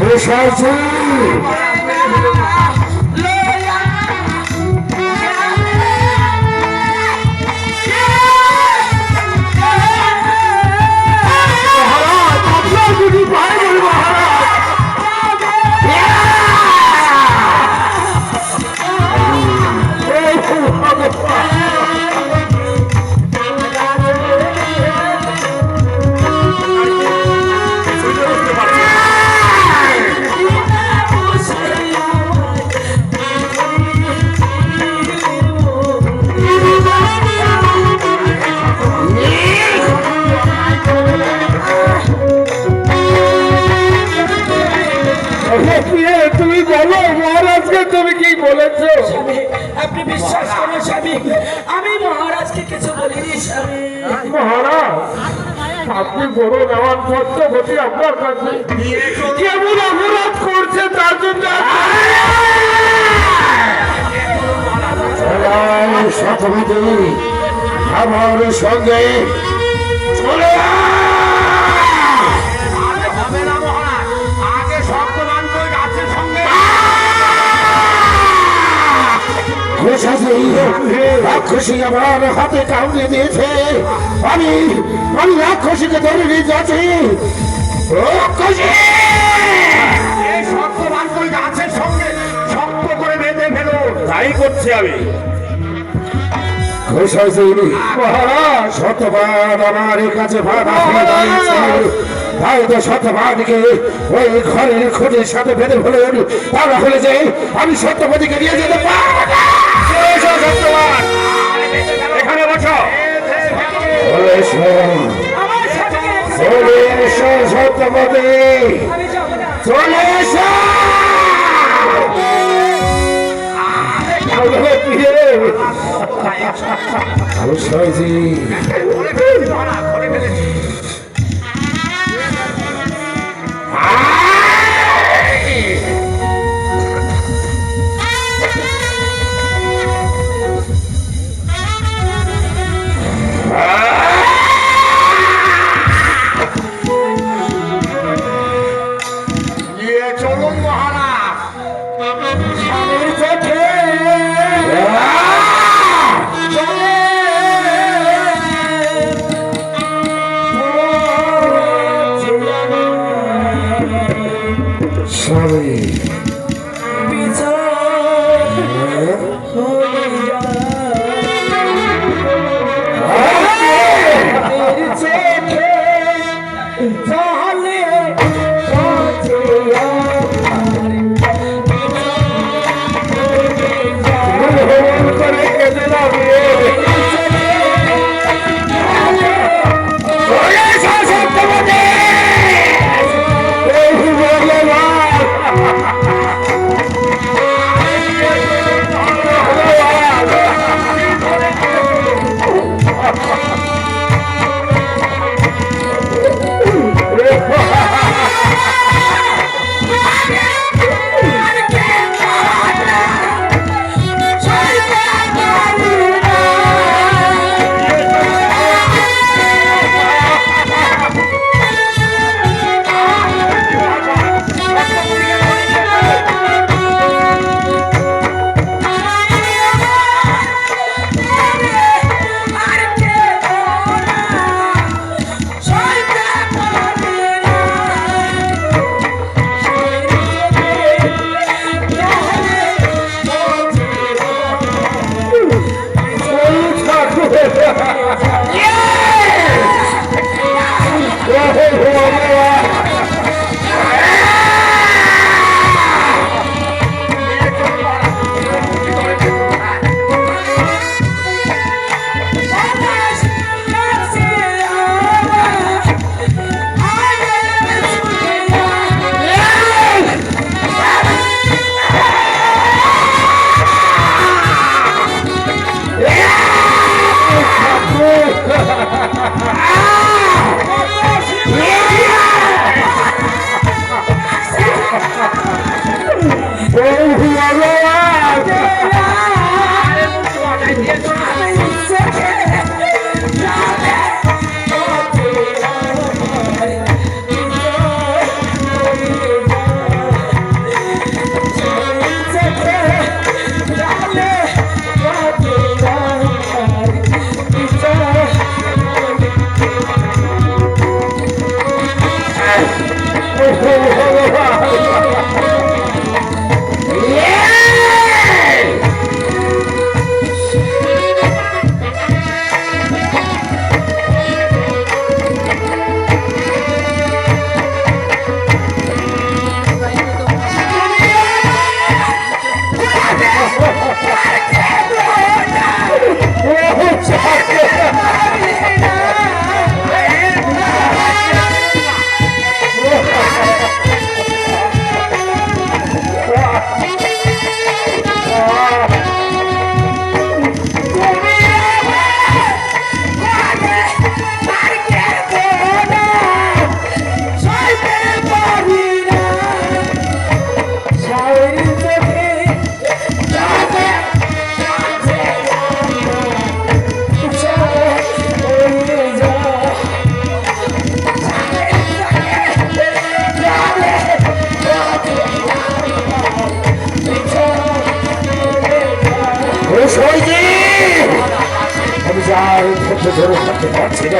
এসেছি তুমি বলো মহারাজকে তুমি কি বলেছ? আপনি বিশ্বাস করুন স্বামী, আমি মহারাজকে কিছু বলিনি স্বামী। মহারাজ আপনি বড় নেওয়ার পত্রপতি আপনার কাছে কেমন অপরাধ করছে তার জন্য আমার সঙ্গে চলে রাক্ষসী আমার হাতে কাউকে দিয়েছে আমি আমি রাক্ষসীকে ধরে নিয়ে যাচ্ছি গাছের সঙ্গে শক্ত করে বেঁধে ফেলো তাই করছি আমি শতবার আমার কাছে বাধা হয়ে দাঁড়িয়েছে তাই তো শতবাদকে ওই ঘরের খোঁজের সাথে বেঁধে ফেলুন তারা হলে যে আমি সত্যপতিকে নিয়ে যেতে পারবো না। এখানে বসো চলে এসো সত্যপতি চলে এসো আমি যাই ধরে থাকতে পারছি না।